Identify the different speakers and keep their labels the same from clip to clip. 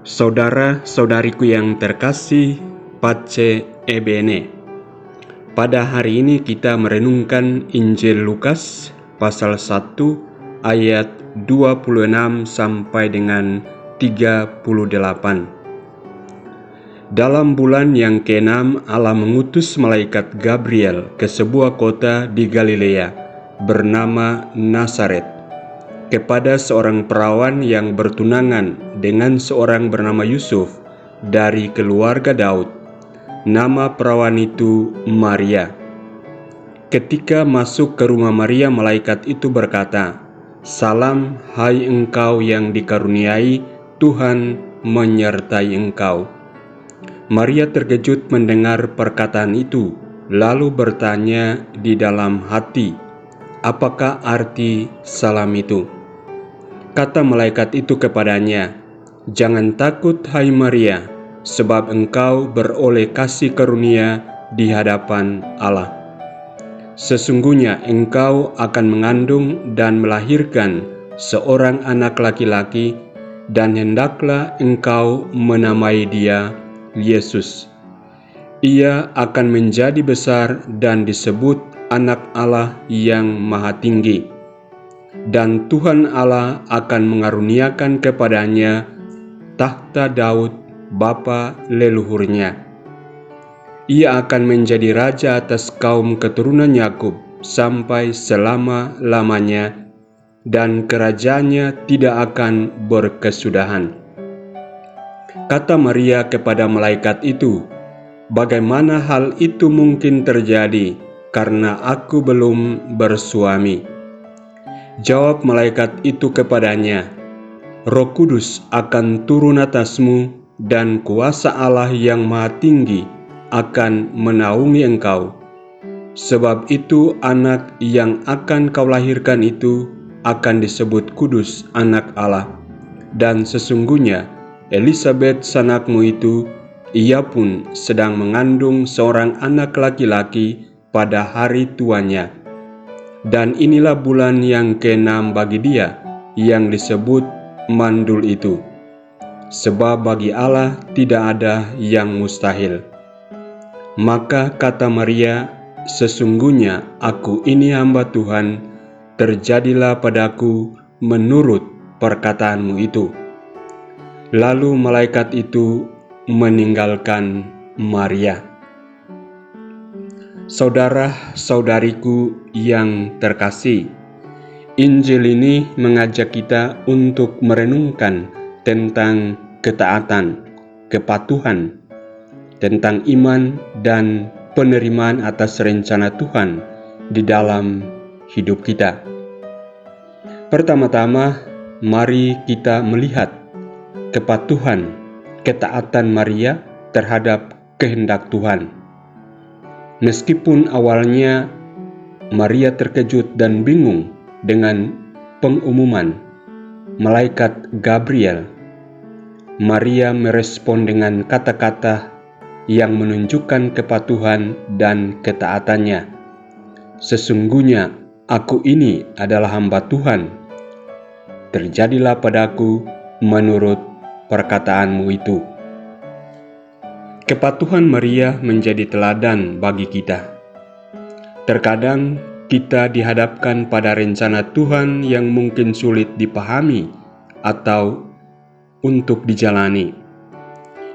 Speaker 1: Saudara-saudariku yang terkasih, Pace Ebene. Pada hari ini kita merenungkan Injil Lukas pasal 1 ayat 26 sampai dengan 38. Dalam bulan yang ke-6 Allah mengutus malaikat Gabriel ke sebuah kota di Galilea bernama Nazaret kepada seorang perawan yang bertunangan dengan seorang bernama Yusuf dari keluarga Daud. Nama perawan itu Maria. Ketika masuk ke rumah Maria, malaikat itu berkata, "Salam, hai engkau yang dikaruniai, Tuhan menyertai engkau." Maria terkejut mendengar perkataan itu, lalu bertanya di dalam hati, "Apakah arti salam itu?" Kata malaikat itu kepadanya, "Jangan takut, hai Maria, sebab engkau beroleh kasih karunia di hadapan Allah. Sesungguhnya engkau akan mengandung dan melahirkan seorang anak laki-laki, dan hendaklah engkau menamai dia Yesus. Ia akan menjadi besar dan disebut Anak Allah yang Maha Tinggi. Dan Tuhan Allah akan mengaruniakan kepadanya tahta Daud, bapa leluhurnya. Ia akan menjadi raja atas kaum keturunan Yakub sampai selama-lamanya, dan kerajaannya tidak akan berkesudahan." Kata Maria kepada malaikat itu, "Bagaimana hal itu mungkin terjadi, karena aku belum bersuami?" Jawab malaikat itu kepadanya, "Roh Kudus akan turun atasmu, dan kuasa Allah yang Maha Tinggi akan menaungi engkau. Sebab itu anak yang akan kau lahirkan itu akan disebut kudus, Anak Allah. Dan sesungguhnya Elisabet sanakmu itu, ia pun sedang mengandung seorang anak laki-laki pada hari tuanya. Dan inilah bulan yang ke-6 bagi dia yang disebut mandul itu. Sebab bagi Allah tidak ada yang mustahil." Maka kata Maria, "Sesungguhnya aku ini hamba Tuhan, terjadilah padaku menurut perkataanmu itu." Lalu malaikat itu meninggalkan Maria. Saudara-saudariku yang terkasih, Injil ini mengajak kita untuk merenungkan tentang ketaatan, kepatuhan, tentang iman dan penerimaan atas rencana Tuhan di dalam hidup kita. Pertama-tama, mari kita melihat kepatuhan, ketaatan Maria terhadap kehendak Tuhan. Meskipun awalnya Maria terkejut dan bingung dengan pengumuman malaikat Gabriel, Maria merespon dengan kata-kata yang menunjukkan kepatuhan dan ketaatannya. "Sesungguhnya aku ini adalah hamba Tuhan, terjadilah padaku menurut perkataanmu itu." Kepatuhan Maria menjadi teladan bagi kita. Terkadang kita dihadapkan pada rencana Tuhan yang mungkin sulit dipahami atau untuk dijalani.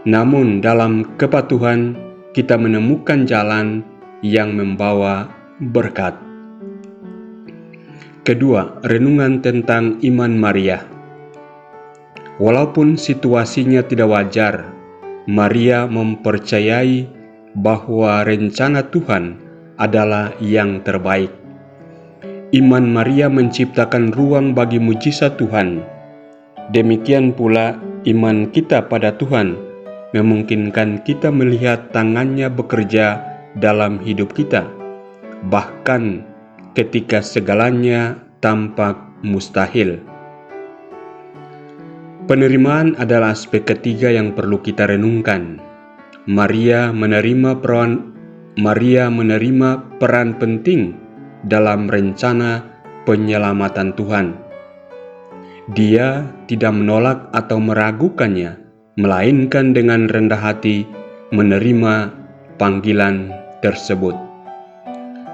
Speaker 1: Namun dalam kepatuhan kita menemukan jalan yang membawa berkat. Kedua, renungan tentang iman Maria. Walaupun situasinya tidak wajar, Maria mempercayai bahwa rencana Tuhan adalah yang terbaik. Iman Maria menciptakan ruang bagi mujizat Tuhan. Demikian pula iman kita pada Tuhan memungkinkan kita melihat tangannya bekerja dalam hidup kita, bahkan ketika segalanya tampak mustahil. Penerimaan adalah aspek ketiga yang perlu kita renungkan. Maria menerima peran penting dalam rencana penyelamatan Tuhan. Dia tidak menolak atau meragukannya, melainkan dengan rendah hati menerima panggilan tersebut.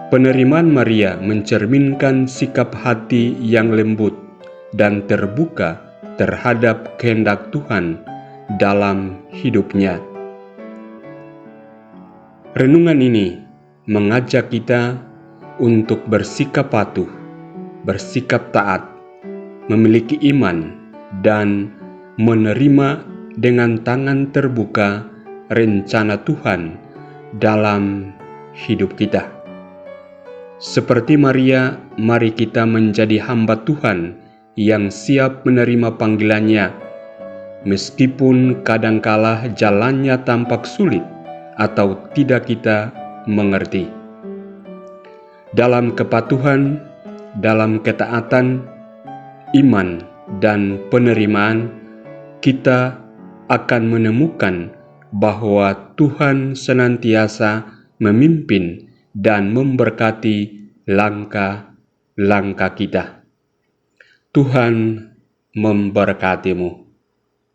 Speaker 1: Penerimaan Maria mencerminkan sikap hati yang lembut dan terbuka terhadap kehendak Tuhan dalam hidupnya. Renungan ini mengajak kita untuk bersikap patuh, bersikap taat, memiliki iman, dan menerima dengan tangan terbuka rencana Tuhan dalam hidup kita. Seperti Maria, mari kita menjadi hamba Tuhan yang siap menerima panggilannya, meskipun kadangkala jalannya tampak sulit atau tidak kita mengerti. Dalam kepatuhan, dalam ketaatan, iman, dan penerimaan, kita akan menemukan bahwa Tuhan senantiasa memimpin dan memberkati langkah-langkah kita. Tuhan memberkatimu.